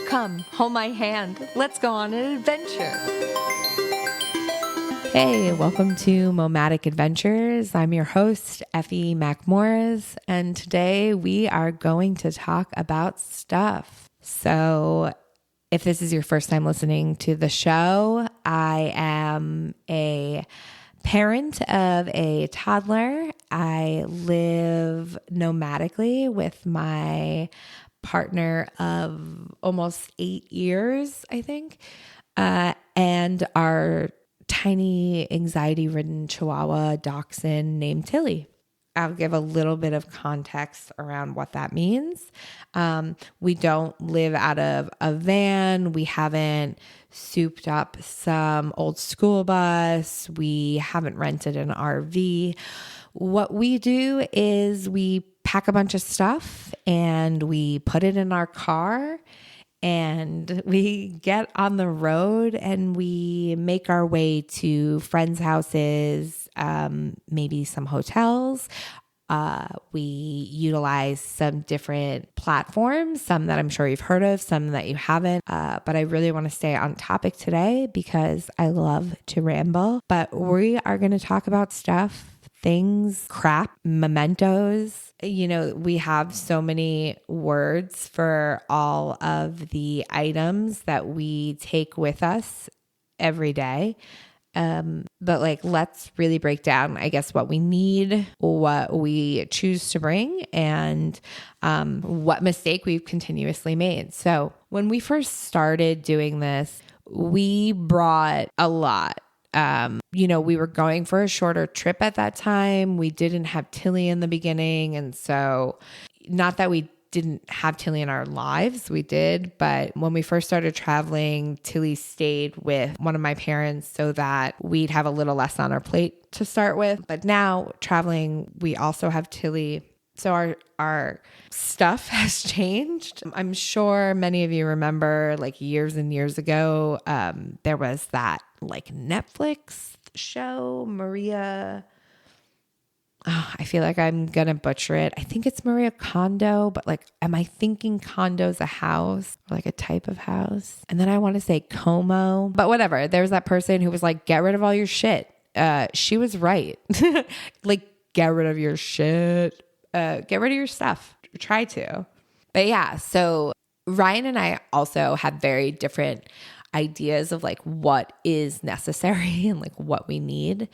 Come, hold my hand. Let's go on an adventure. Hey, welcome to Nomadic Adventures. I'm your host, Effie McMorris, and today we are going to talk about stuff. So if this is your first time listening to the show, I am a parent of a toddler. I live nomadically with my partner of almost 8 years, I think, and our tiny anxiety-ridden Chihuahua dachshund named Tilly. I'll give a little bit of context around what that means. We don't live out of a van. We haven't souped up some old school bus. We haven't rented an RV. What we do is we pack a bunch of stuff and we put it in our car and we get on the road and we make our way to friends' houses, maybe some hotels. We utilize some different platforms, some that I'm sure you've heard of, some that you haven't. But I really want to stay on topic today because I love to ramble. But we are going to talk about stuff, things, crap, mementos. You know, we have so many words for all of the items that we take with us every day. But like, let's really break down, I guess, what we need, what we choose to bring, and what mistake we've continuously made. So when we first started doing this, we brought a lot. We were going for a shorter trip at that time. We didn't have Tilly in the beginning. And so not that we didn't have Tilly in our lives, we did. But when we first started traveling, Tilly stayed with one of my parents so that we'd have a little less on our plate to start with. But now traveling, we also have Tilly. So our stuff has changed. I'm sure many of you remember, like, years and years ago, there was that like Netflix show, Maria. Oh, I feel like I'm going to butcher it. I think it's Maria Kondo, but like, am I thinking condo's a house or like a type of house? And then I want to say Como, but whatever. There's that person who was like, get rid of all your shit. She was right. Like, get rid of your shit. Get rid of your stuff. Try to. But yeah, so Ryan and I also have very different ideas of like what is necessary and like what we need.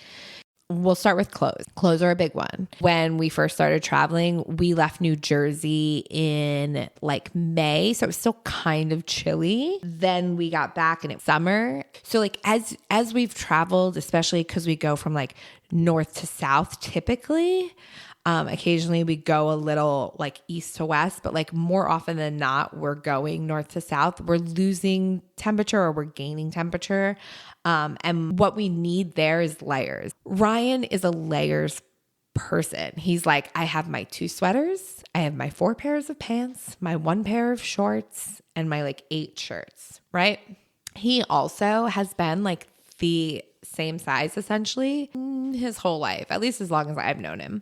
We'll start with clothes. Clothes are a big one. When we first started traveling, we left New Jersey in like May. So it was still kind of chilly. Then we got back and it's summer. So like as we've traveled, especially because we go from like north to south typically, occasionally we go a little like east to west, but like more often than not, we're going north to south. We're losing temperature or we're gaining temperature. And what we need there is layers. Ryan is a layers person. He's like, I have my 2 sweaters. I have my 4 pairs of pants, my 1 pair of shorts, and my like 8 shirts, right? He also has been like the same size essentially his whole life, at least as long as I've known him.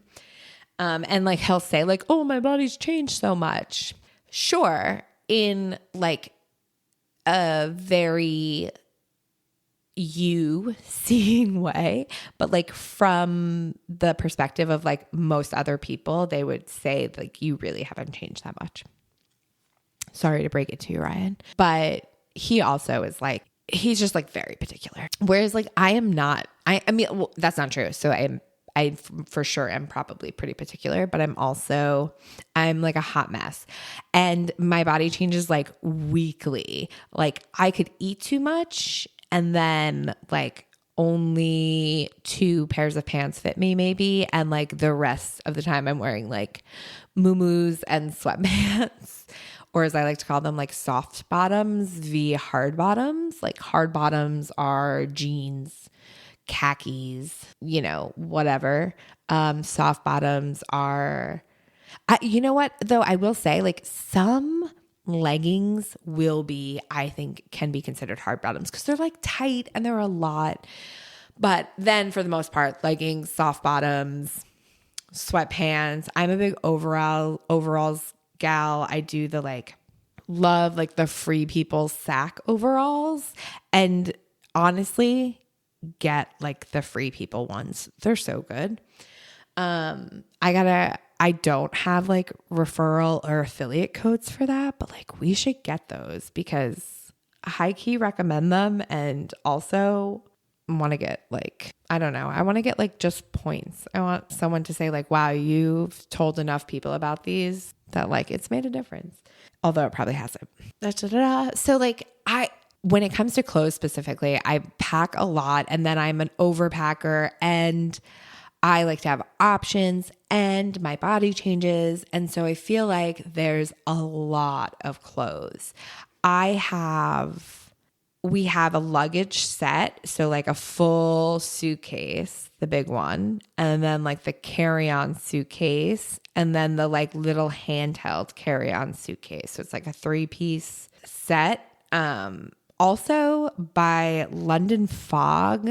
And like, he'll say like, oh, my body's changed so much. Sure. In like a very you seeing way, but like from the perspective of like most other people, they would say like, you really haven't changed that much. Sorry to break it to you, Ryan. But he also is like, he's just like very particular. Whereas like, I am not, I mean, well, that's not true. So I for sure am probably pretty particular, but I'm like a hot mess and my body changes like weekly. Like I could eat too much and then like only 2 pairs of pants fit me maybe. And like the rest of the time I'm wearing like muumuus and sweatpants, or as I like to call them, like soft bottoms v hard bottoms. Like hard bottoms are jeans, khakis, whatever. Soft bottoms are, you know what though? I will say like some leggings I think can be considered hard bottoms because they're like tight and they're a lot. But then for the most part, leggings, soft bottoms, sweatpants. I'm a big overalls gal. I do the like love like the Free People sack overalls, and honestly get like the Free People ones. They're so good. I don't have like referral or affiliate codes for that, but like we should get those because I high key recommend them, and also want to get like, I don't know. I want to get like just points. I want someone to say like, wow, you've told enough people about these that like it's made a difference. Although it probably hasn't. So like when it comes to clothes specifically, I pack a lot, and then I'm an overpacker, and I like to have options, and my body changes. And so I feel like there's a lot of clothes. We have a luggage set. So like a full suitcase, the big one, and then like the carry-on suitcase, and then the like little handheld carry-on suitcase. So it's like a 3-piece set. Also by London Fog,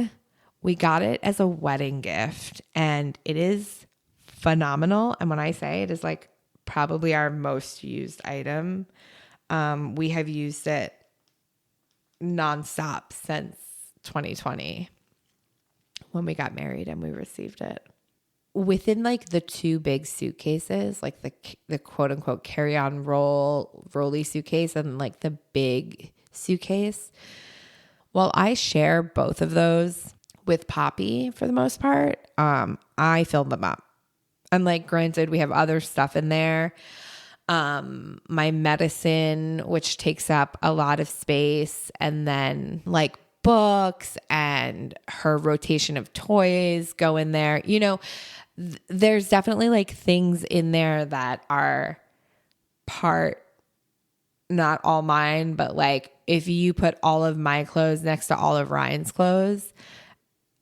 we got it as a wedding gift, and it is phenomenal. And when I say it is like probably our most used item, we have used it nonstop since 2020 when we got married and we received it. Within like the 2 big suitcases, like the quote unquote carry-on rolly suitcase and like the big suitcase, well, I share both of those with Poppy for the most part. I filled them up. And like, granted, we have other stuff in there. My medicine, which takes up a lot of space, and then like books and her rotation of toys go in there. You know, there's definitely like things in there that are part, not all mine, but like if you put all of my clothes next to all of Ryan's clothes,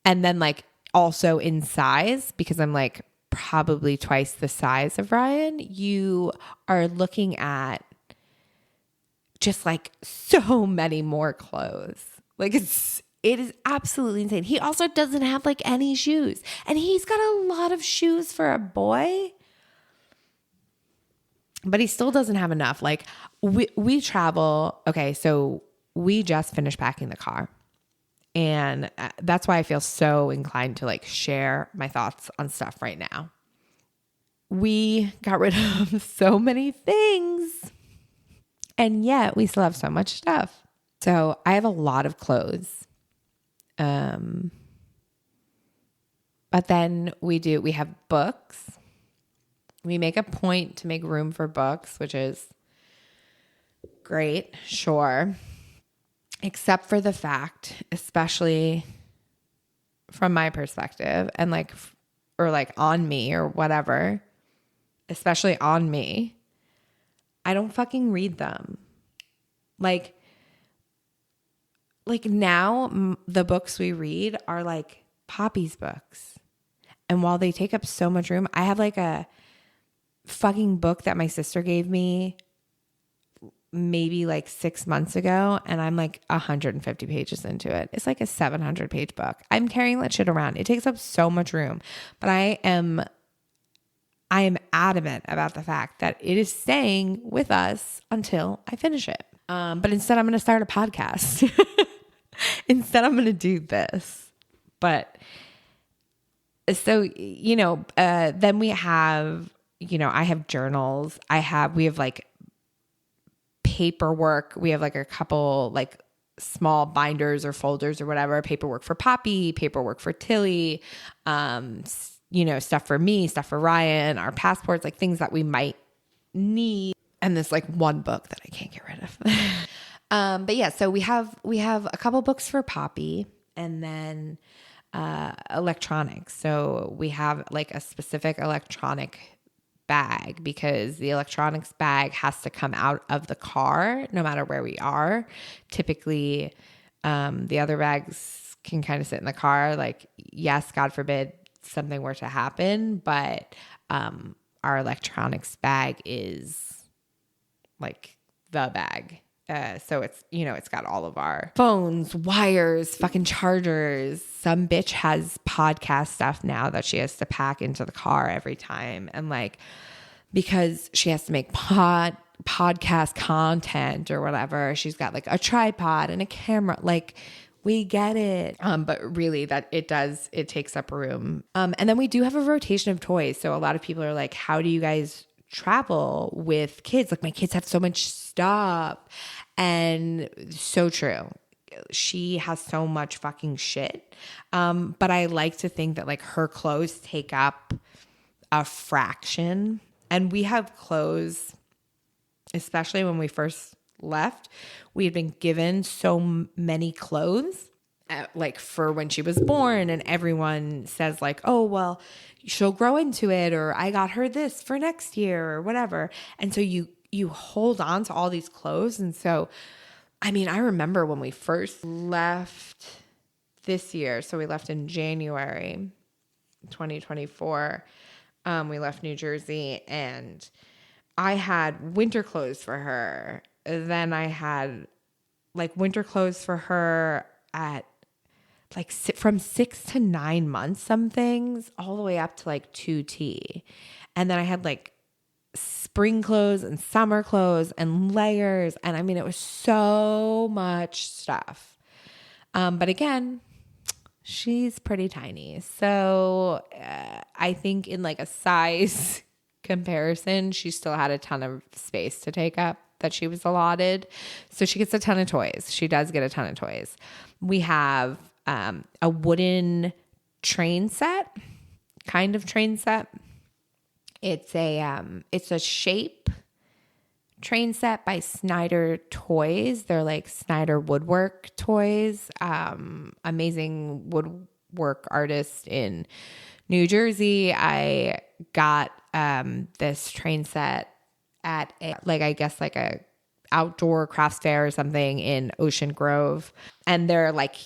and then like also in size, because I'm like probably twice the size of Ryan, you are looking at just like so many more clothes. Like it is absolutely insane. He also doesn't have like any shoes, and he's got a lot of shoes for a boy, but he still doesn't have enough. Like we travel. Okay. So we just finished packing the car, and that's why I feel so inclined to like share my thoughts on stuff right now. We got rid of so many things, and yet we still have so much stuff. So I have a lot of clothes. But then we have books. We make a point to make room for books, which is great. Sure. Except for the fact, especially from my perspective, and like, or like on me or whatever, especially on me, I don't fucking read them. Like now the books we read are like Poppy's books. And while they take up so much room, I have like a fucking book that my sister gave me maybe like 6 months ago, and I'm like 150 pages into it. It's like a 700-page book. I'm carrying that shit around. It takes up so much room, but I am adamant about the fact that it is staying with us until I finish it. But instead I'm going to start a podcast. Instead I'm going to do this. But so, then we have, I have journals. We have like paperwork. We have like a couple like small binders or folders or whatever, paperwork for Poppy, paperwork for Tilly, stuff for me, stuff for Ryan, our passports, like things that we might need. And this like one book that I can't get rid of. But yeah, so we have a couple books for Poppy, and then electronics. So we have like a specific electronic bag, because the electronics bag has to come out of the car no matter where we are. Typically, the other bags can kind of sit in the car. Like, yes, God forbid something were to happen, but our electronics bag is like the bag. So it's, it's got all of our phones, wires, fucking chargers. Some bitch has podcast stuff now that she has to pack into the car every time. And like, because she has to make podcast content or whatever. She's got like a tripod and a camera. Like, we get it. But really that it takes up room. And then we do have a rotation of toys. So a lot of people are like, how do you guys travel with kids? Like, my kids have so much stuff. And so true. She has so much fucking shit. But I like to think that like her clothes take up a fraction. And we have clothes, especially when we first left, we had been given so many clothes like for when she was born, and everyone says like, oh, well, she'll grow into it, or I got her this for next year or whatever. And so you hold on to all these clothes. And so, I mean, I remember when we first left this year, so we left in January 2024, we left New Jersey, and I had winter clothes for her. Then I had like winter clothes for her at like from 6 to 9 months, some things, all the way up to like 2T. And then I had like spring clothes and summer clothes and layers. And I mean, it was so much stuff. But again, she's pretty tiny. So I think in like a size comparison, she still had a ton of space to take up that she was allotted. So she gets a ton of toys. She does get a ton of toys. We have a wooden train set, kind of train set. It's a shape train set by Snyder Toys. They're like Snyder woodwork toys. Amazing woodwork artist in New Jersey. I got this train set at a outdoor crafts fair or something in Ocean Grove. And they're like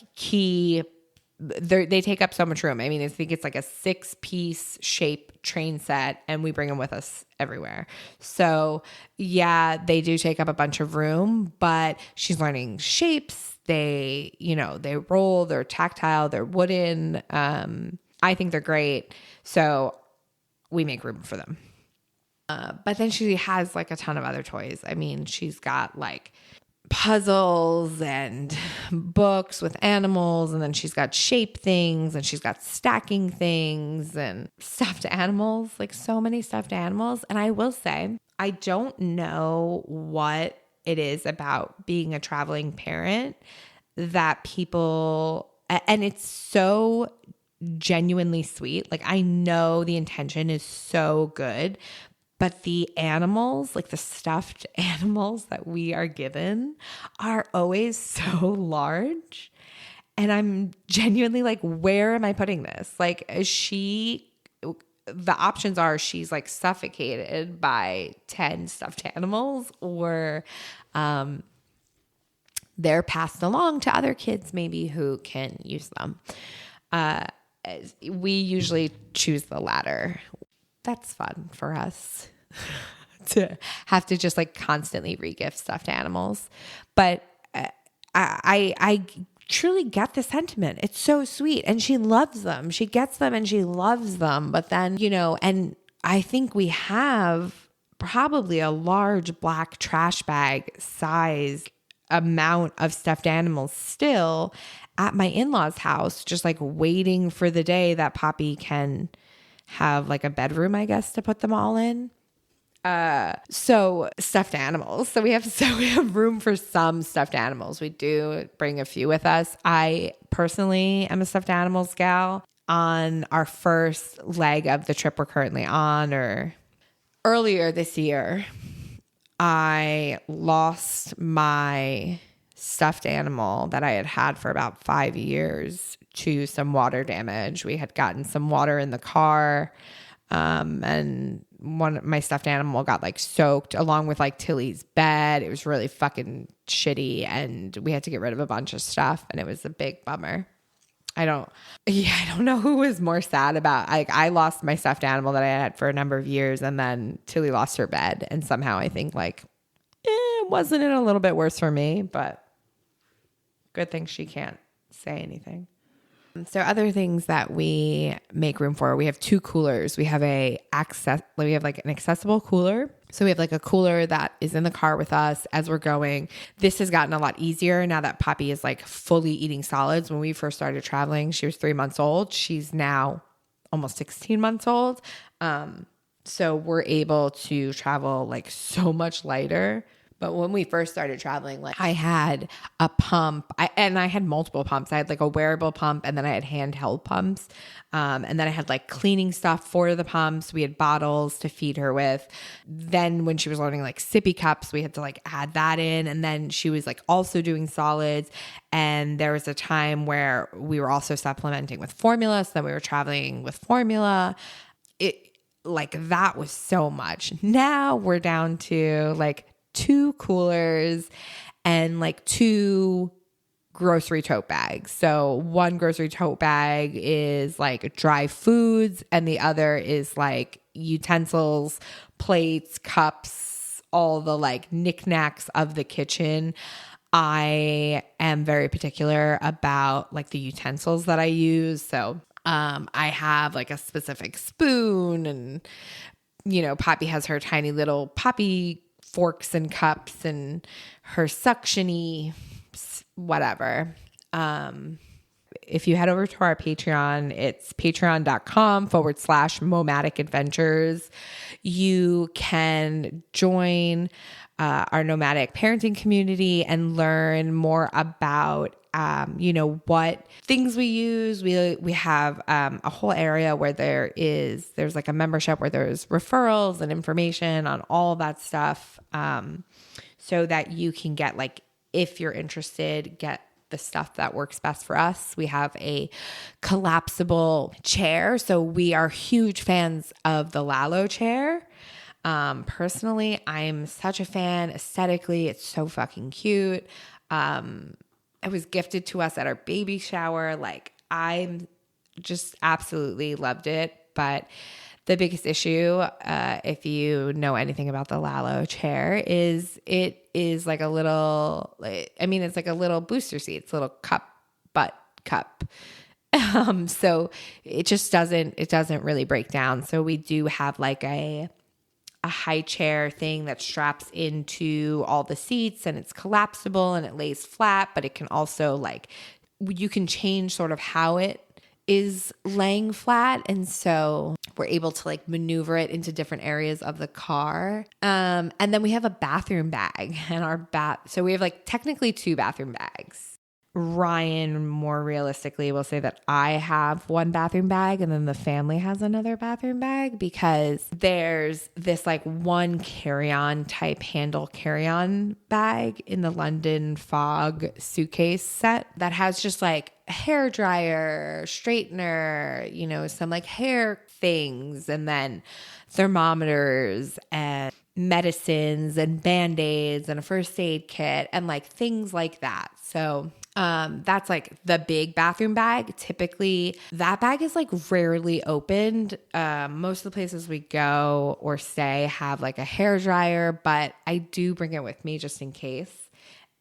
they take up so much room. I mean, I think it's like a 6-piece shape train set, and we bring them with us everywhere. So yeah, they do take up a bunch of room, but she's learning shapes. They roll, they're tactile, they're wooden. I think they're great. So we make room for them. But then she has like a ton of other toys. I mean, she's got like puzzles and books with animals, and then she's got shape things, and she's got stacking things and stuffed animals, like so many stuffed animals. And I will say, I don't know what it is about being a traveling parent that people, and it's so genuinely sweet. Like, I know the intention is so good, but the animals, like the stuffed animals that we are given, are always so large. And I'm genuinely like, where am I putting this? Like, the options are she's like suffocated by 10 stuffed animals, or they're passed along to other kids maybe who can use them. We usually choose the latter. That's fun for us to have to just like constantly regift stuffed animals. But I truly get the sentiment. It's so sweet. And she loves them. She gets them and she loves them. But then, and I think we have probably a large black trash bag size amount of stuffed animals still at my in-laws' house, just like waiting for the day that Poppy can have like a bedroom, I guess, to put them all in. So stuffed animals. So we have room for some stuffed animals. We do bring a few with us. I personally am a stuffed animals gal. On our first leg of the trip we're currently on, or earlier this year, I lost my stuffed animal that I had had for about 5 years to some water damage. We had gotten some water in the car, and my stuffed animal got like soaked along with like Tilly's bed. It was really fucking shitty, and we had to get rid of a bunch of stuff, and it was a big bummer. I don't know who was more sad about, like, I lost my stuffed animal that I had for a number of years, and then Tilly lost her bed, and somehow I think like, wasn't it a little bit worse for me? But good thing she can't say anything. So other things that we make room for, we have 2 coolers. We have like an accessible cooler. So we have like a cooler that is in the car with us as we're going. This has gotten a lot easier now that Poppy is like fully eating solids. When we first started traveling, she was 3 months old. She's now almost 16 months old. So we're able to travel like so much lighter. But when we first started traveling, like I had a pump and I had multiple pumps. I had like a wearable pump and then I had handheld pumps. And then I had like cleaning stuff for the pumps. We had bottles to feed her with. Then when she was learning like sippy cups, we had to like add that in. And then she was like also doing solids. And there was a time where we were also supplementing with formula. So then we were traveling with formula. That was so much. Now we're down to like 2 coolers and like 2 grocery tote bags. So one grocery tote bag is like dry foods and the other is like utensils, plates, cups, all the like knickknacks of the kitchen. I am very particular about like the utensils that I use. So I have like a specific spoon and, Poppy has her tiny little Poppy forks and cups and her suction-y whatever. If you head over to our Patreon, it's patreon.com/nomadic adventures. You can join our nomadic parenting community and learn more about what things we use. We have a whole area where there's like a membership where there's referrals and information on all that stuff, so that you can get like, if you're interested, get the stuff that works best for us. We have a collapsible chair. So we are huge fans of the Lalo chair. Personally, I'm such a fan. Aesthetically, it's so fucking cute. It was gifted to us at our baby shower. Like, I just absolutely loved it. But the biggest issue, if you know anything about the Lalo chair, is it is like a little, it's like a little booster seat. It's a little butt cup. So it just doesn't really break down. So we do have like a high chair thing that straps into all the seats and it's collapsible and it lays flat, but it can also you can change sort of how it is laying flat. And so we're able to maneuver it into different areas of the car. And then we have a bathroom bag and so we have technically 2 bathroom bags. Ryan, more realistically, will say that I have 1 bathroom bag and then the family has another bathroom bag, because there's this 1 carry-on type handle carry-on bag in the London Fog suitcase set that has just a hair dryer, straightener, some hair things, and then thermometers and medicines and Band-Aids and a first aid kit and things like that. So that's the big bathroom bag. Typically that bag is rarely opened. Most of the places we go or stay have a hair dryer, but I do bring it with me just in case.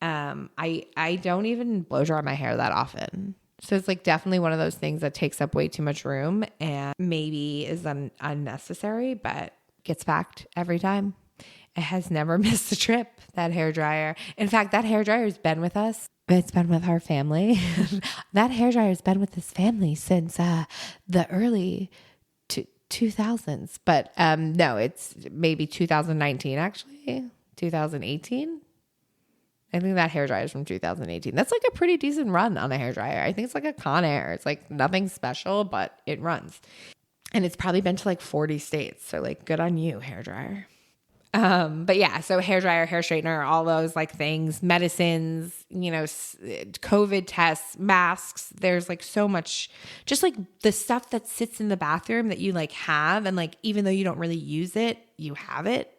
I don't even blow dry my hair that often. So it's definitely one of those things that takes up way too much room and maybe is unnecessary, but gets packed every time. It has never missed a trip, that hair dryer. In fact, that hair dryer has been with us. It's been with our family. That hair dryer has been with this family since the early 2000s. But no, it's maybe 2019, actually. 2018. I think that hair dryer is from 2018. That's a pretty decent run on a hair dryer. I think it's a Conair. It's nothing special, but it runs. And it's probably been to 40 states. So good on you, hair dryer. But yeah, so hair dryer, hair straightener, all those things, medicines, COVID tests, masks. There's so much, just the stuff that sits in the bathroom that you have. And even though you don't really use it, you have it.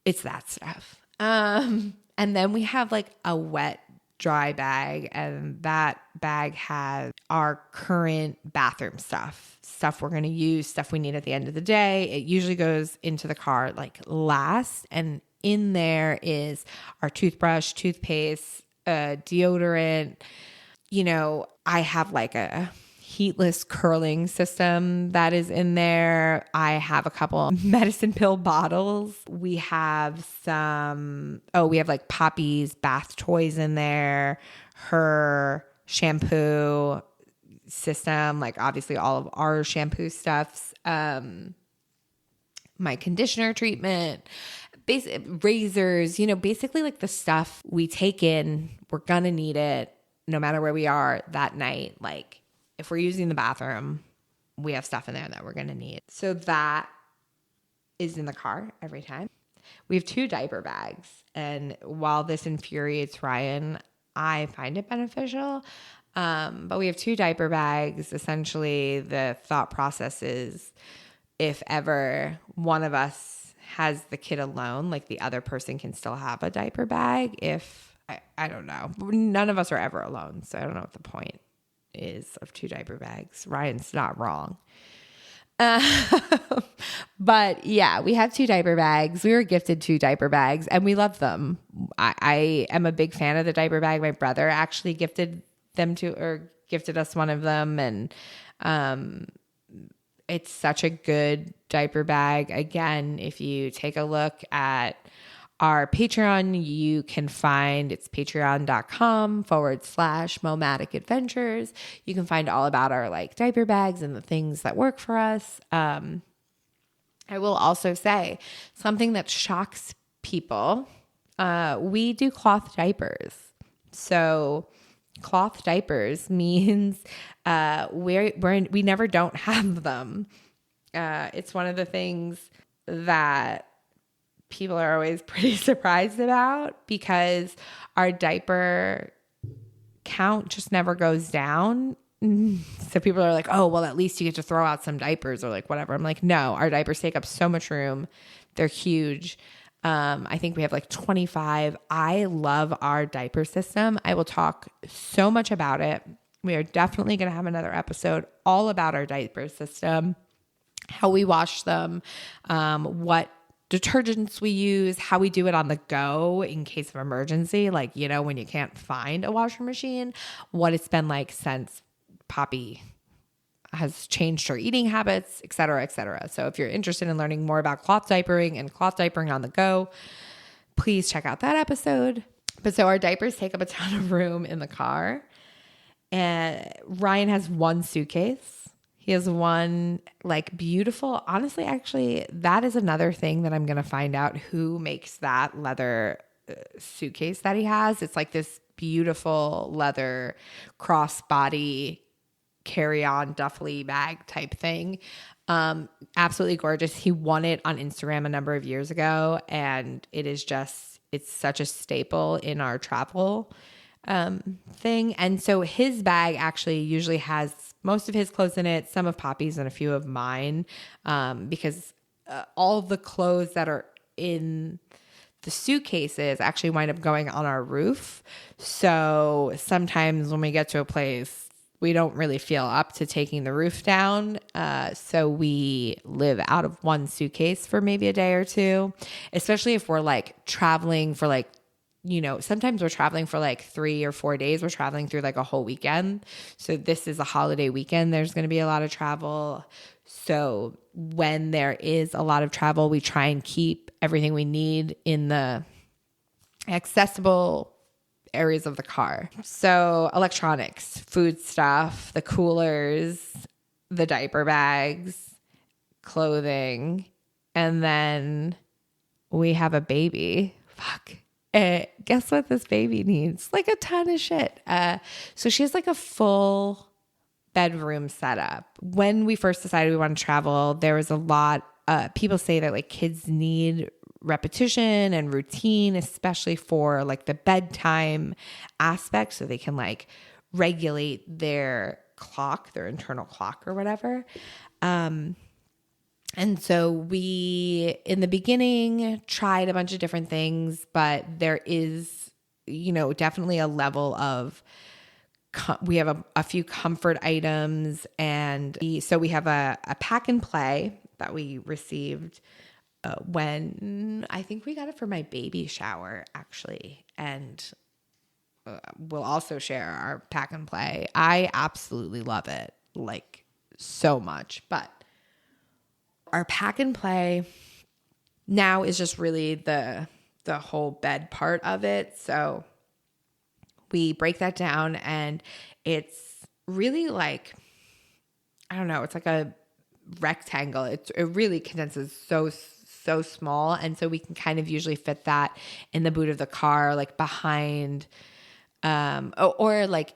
It's that stuff. And then we have a wet dry bag, and that bag has our current bathroom stuff we're going to use, stuff we need at the end of the day. It usually goes into the car last, and in there is our toothbrush, toothpaste, deodorant, I have like a heatless curling system that is in there. I have a couple medicine pill bottles. We have we have like Poppy's bath toys in there, her shampoo system, like obviously all of our shampoo stuffs, my conditioner treatment, razors, basically like the stuff we take in, we're going to need it no matter where we are that night. Like if we're using the bathroom, we have stuff in there that we're going to need. So that is in the car every time. We have 2 diaper bags. And while this infuriates Ryan, I find it beneficial. But we have 2 diaper bags. Essentially, the thought process is if ever one of us has the kid alone, like the other person can still have a diaper bag. I don't know. None of us are ever alone. So I don't know what the point is of 2 diaper bags. Ryan's not wrong. But yeah, we have 2 diaper bags. We were gifted 2 diaper bags and we love them. I am a big fan of the diaper bag. My brother actually gifted us one of them. And, it's such a good diaper bag. Again, if you take a look at our Patreon, you can find it's patreon.com/nomadic adventures. You can find all about our like diaper bags and the things that work for us. I will also say something that shocks people. We do cloth diapers. So cloth diapers means we never don't have them. It's one of the things that people are always pretty surprised about because our diaper count just never goes down. So people are like, oh, well, at least you get to throw out some diapers or like whatever. I'm like, no, our diapers take up so much room. They're huge. I think we have like 25. I love our diaper system. I will talk so much about it. We are definitely going to have another episode all about our diaper system, how we wash them, what detergents we use, how we do it on the go in case of emergency, like, when you can't find a washer machine, what it's been like since Poppy has changed her eating habits, et cetera, et cetera. So if you're interested in learning more about cloth diapering and cloth diapering on the go, please check out that episode. But so our diapers take up a ton of room in the car. And Ryan has 1 suitcase. He has 1 like beautiful, honestly, actually, that is another thing that I'm going to find out who makes that leather suitcase that he has. It's like this beautiful leather crossbody carry-on duffely bag type thing. Absolutely gorgeous. He won it on Instagram a number of years ago, and it's such a staple in our travel thing. And so his bag actually usually has most of his clothes in it, some of Poppy's and a few of mine, because all of the clothes that are in the suitcases actually wind up going on our roof. So sometimes when we get to a place, we don't really feel up to taking the roof down. So we live out of 1 suitcase for maybe a day or 2, especially if we're like traveling for like, sometimes we're traveling for like 3 or 4 days. We're traveling through like a whole weekend. So this is a holiday weekend. There's going to be a lot of travel. So when there is a lot of travel, we try and keep everything we need in the accessible areas of the car. So electronics, food stuff, the coolers, the diaper bags, clothing, and then we have a baby. Fuck. Guess what this baby needs? Like a ton of shit. So she has like a full bedroom setup. When we first decided we want to travel, there was a lot, people say that like kids need repetition and routine, especially for like the bedtime aspect, so they can like regulate their clock, their internal clock or whatever. And so we, in the beginning, tried a bunch of different things, but there is, definitely a level of, we have a few comfort items. And so we have a pack and play that we received when I think we got it for my baby shower, actually. And will also share our pack and play. I absolutely love it, like so much. But our pack and play now is just really the whole bed part of it. So we break that down, and it's really like, I don't know, it's like a rectangle. It really condenses so small, and so we can kind of usually fit that in the boot of the car, like behind or like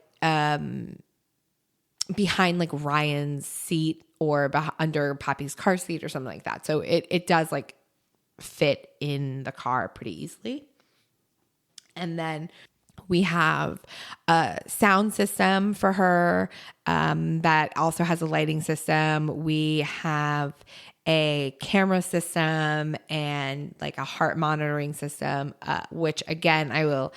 behind like Ryan's seat, or under Poppy's car seat or something like that. So it does like fit in the car pretty easily. And then we have a sound system for her that also has a lighting system. We have a camera system and like a heart monitoring system, which again, I will,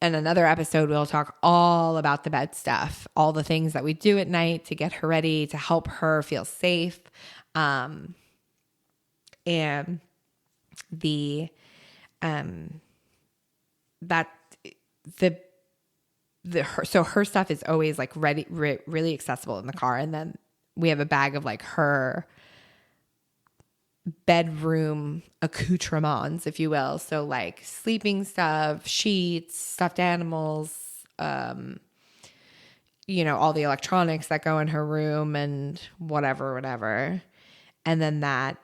in another episode, we'll talk all about the bed stuff, all the things that we do at night to get her ready, to help her feel safe. And so her stuff is always like ready, really accessible in the car. And then we have a bag of like her bedroom accoutrements, if you will. So like sleeping stuff, sheets, stuffed animals, all the electronics that go in her room and whatever. And then that,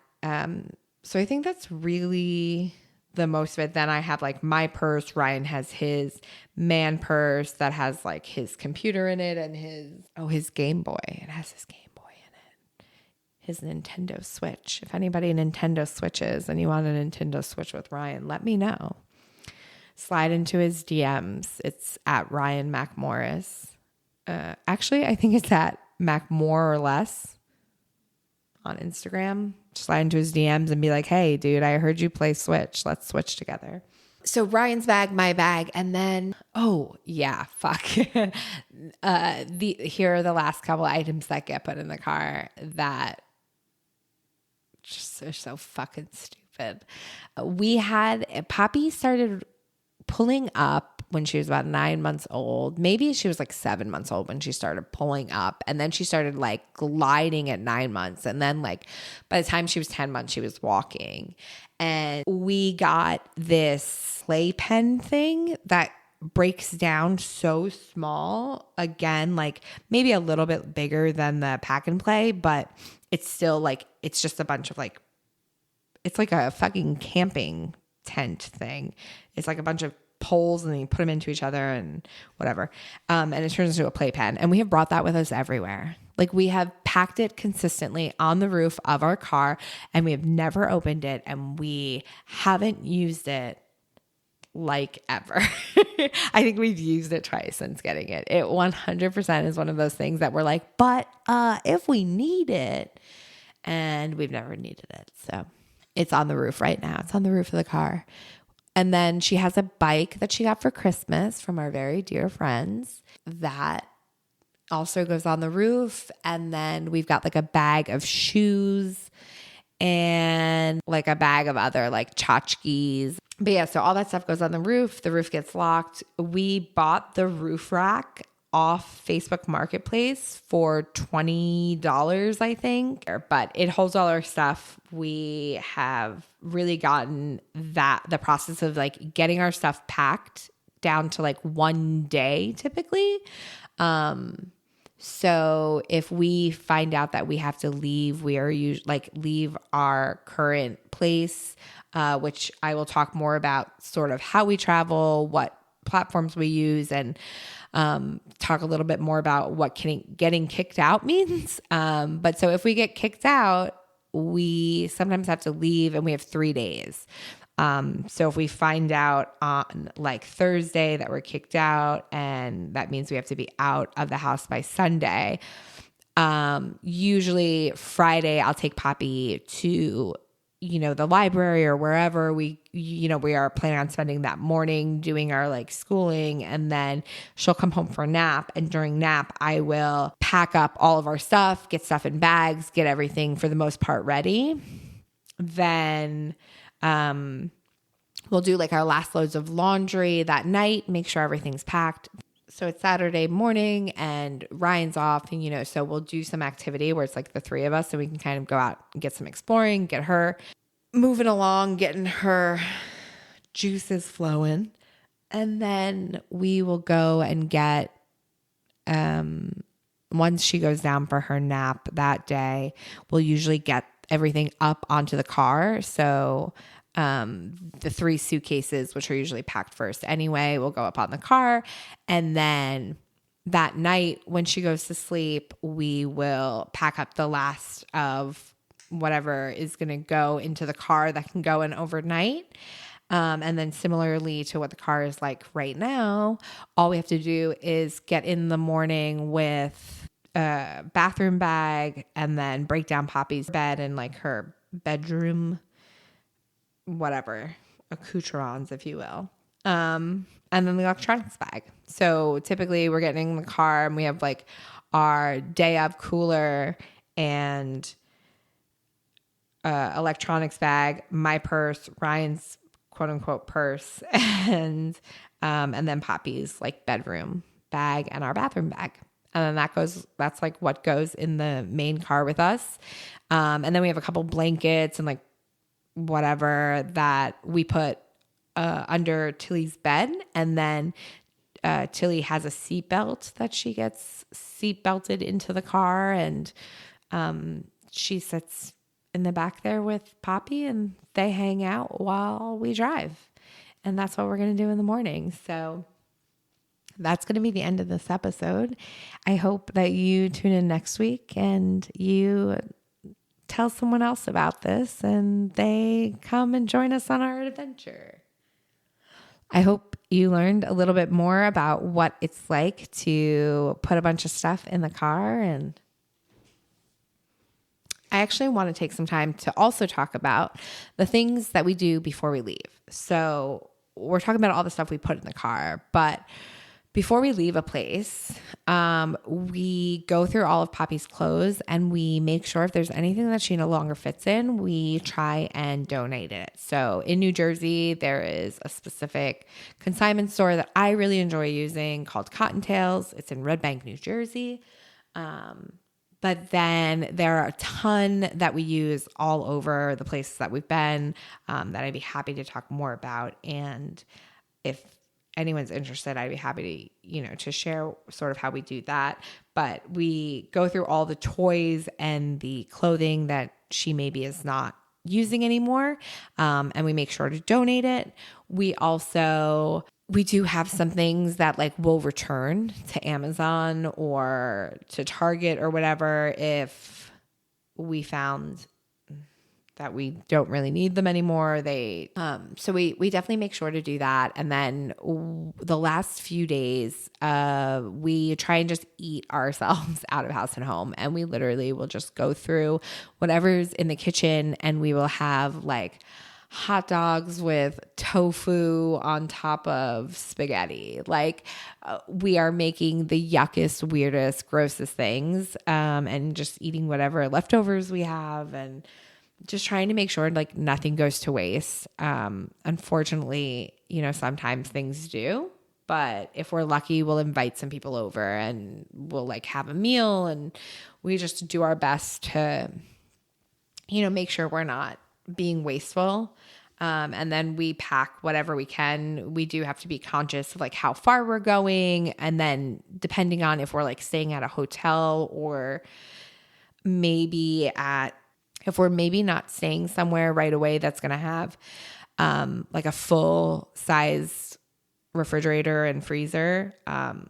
so I think that's really the most of it. Then I have like my purse. Ryan has his man purse that has like his computer in it and his Game Boy. It has his Game Boy in it. His Nintendo Switch. If anybody Nintendo Switches and you want a Nintendo Switch with Ryan, let me know. Slide into his DMs. It's at Ryan McMorris. Actually, I think it's at McMore or less on Instagram. Slide into his DMs and be like, hey, dude, I heard you play Switch. Let's switch together. So Ryan's bag, my bag, and then, oh, yeah, fuck. Here are the last couple items that get put in the car that just are so fucking stupid. Poppy started pulling up when she was about 9 months old. Maybe she was like 7 months old when she started pulling up. And then she started like gliding at 9 months. And then like by the time she was 10 months, she was walking. And we got this playpen thing that breaks down so small. Again, like maybe a little bit bigger than the pack and play, but it's still like, it's just a bunch of like, it's like a fucking camping tent thing. It's like a bunch of poles and then you put them into each other and whatever. And it turns into a playpen. And we have brought that with us everywhere. Like we have packed it consistently on the roof of our car and we have never opened it and we haven't used it like ever. I think we've used it twice since getting it. It 100% is one of those things that we're like, but if we need it, and we've never needed it. So it's on the roof right now. It's on the roof of the car. And then she has a bike that she got for Christmas from our very dear friends that also goes on the roof. And then we've got like a bag of shoes and like a bag of other like tchotchkes. But yeah, so all that stuff goes on the roof. The roof gets locked. We bought the roof rack off Facebook Marketplace for $20, I think, but it holds all our stuff. We have really gotten the process of like getting our stuff packed down to like one day typically. So if we find out that we have to leave, we are usually like leave our current place, which I will talk more about sort of how we travel, what platforms we use, and talk a little bit more about what getting kicked out means. But so if we get kicked out, we sometimes have to leave and we have 3 days. So if we find out on like Thursday that we're kicked out, and that means we have to be out of the house by Sunday, usually Friday I'll take Poppy to the library or wherever we are planning on spending that morning doing our like schooling, and then she'll come home for a nap. And during nap, I will pack up all of our stuff, get stuff in bags, get everything for the most part ready. Then, we'll do like our last loads of laundry that night, make sure everything's packed. So it's Saturday morning and Ryan's off, and so we'll do some activity where it's like the three of us, so we can kind of go out and get some exploring, get her moving along, getting her juices flowing. And then we will go and get, once she goes down for her nap that day, we'll usually get everything up onto the car. So the 3 suitcases, which are usually packed first anyway, will go up on the car. And then that night when she goes to sleep, we will pack up the last of whatever is going to go into the car that can go in overnight. And then similarly to what the car is like right now, all we have to do is get in the morning with a bathroom bag and then break down Poppy's bed and like her bedroom, whatever, accoutrements, if you will. And then the electronics bag. So typically we're getting in the car and we have like our day of cooler and electronics bag, my purse, Ryan's quote unquote purse, and then Poppy's like bedroom bag and our bathroom bag. And then that's like what goes in the main car with us. And then we have a couple blankets and like whatever that we put under Tilly's bed. And then Tilly has a seatbelt that she gets seatbelted into the car, and she sits in the back there with Poppy and they hang out while we drive. And that's what we're going to do in the morning. So that's going to be the end of this episode. I hope that you tune in next week and you tell someone else about this and they come and join us on our adventure. I hope you learned a little bit more about what it's like to put a bunch of stuff in the car. And I actually want to take some time to also talk about the things that we do before we leave. So we're talking about all the stuff we put in the car, but before we leave a place, we go through all of Poppy's clothes and we make sure if there's anything that she no longer fits in, we try and donate it. So in New Jersey, there is a specific consignment store that I really enjoy using called Cottontails. It's in Red Bank, New Jersey. But then there are a ton that we use all over the places that we've been, that I'd be happy to talk more about. And if anyone's interested, I'd be happy to, to share sort of how we do that. But we go through all the toys and the clothing that she maybe is not using anymore. And we make sure to donate it. We do have some things that like we'll return to Amazon or to Target or whatever if we found that we don't really need them anymore. So we definitely make sure to do that. And then the last few days, we try and just eat ourselves out of house and home. And we literally will just go through whatever's in the kitchen and we will have like hot dogs with tofu on top of spaghetti. Like we are making the yuckest, weirdest, grossest things, and just eating whatever leftovers we have and just trying to make sure like nothing goes to waste. Unfortunately, sometimes things do, but if we're lucky, we'll invite some people over and we'll like have a meal and we just do our best to, make sure we're not being wasteful. And then we pack whatever we can. We do have to be conscious of like how far we're going. And then depending on if we're like staying at a hotel or if we're maybe not staying somewhere right away that's going to have like a full size refrigerator and freezer,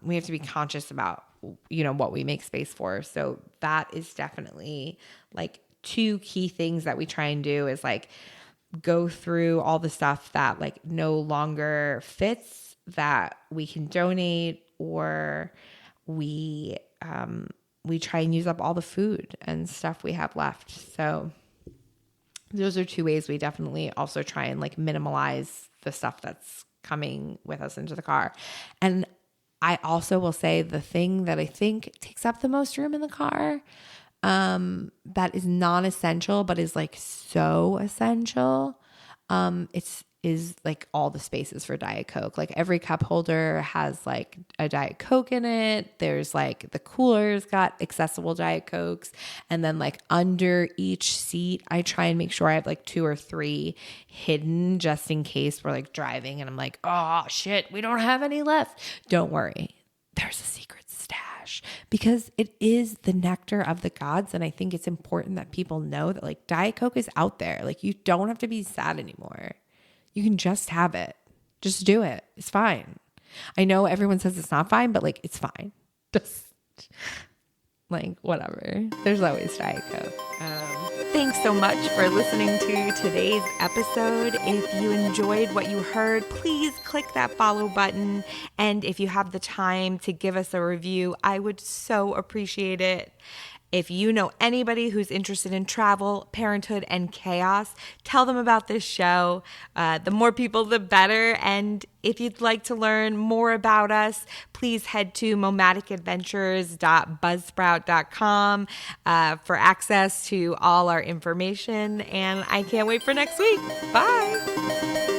we have to be conscious about, what we make space for. So that is definitely like 2 key things that we try and do is like go through all the stuff that like no longer fits that we can donate, or we try and use up all the food and stuff we have left. So those are 2 ways we definitely also try and like minimalize the stuff that's coming with us into the car. And I also will say the thing that I think takes up the most room in the car, that is non-essential, but is like so essential. It's is like all the spaces for Diet Coke. Like every cup holder has like a Diet Coke in it. There's like the cooler's got accessible Diet Cokes. And then like under each seat, I try and make sure I have like 2 or 3 hidden just in case we're like driving and I'm like, oh shit, we don't have any left. Don't worry. There's a secret stash because it is the nectar of the gods. And I think it's important that people know that like Diet Coke is out there. Like you don't have to be sad anymore. You can just have it. Just do it. It's fine. I know everyone says it's not fine, but like it's fine. Just like whatever. There's always Diet Coke. Thanks so much for listening to today's episode. If you enjoyed what you heard, please click that follow button. And if you have the time to give us a review, I would so appreciate it. If you know anybody who's interested in travel, parenthood, and chaos, tell them about this show. The more people, the better. And if you'd like to learn more about us, please head to nomadicadventures.buzzsprout.com for access to all our information. And I can't wait for next week. Bye.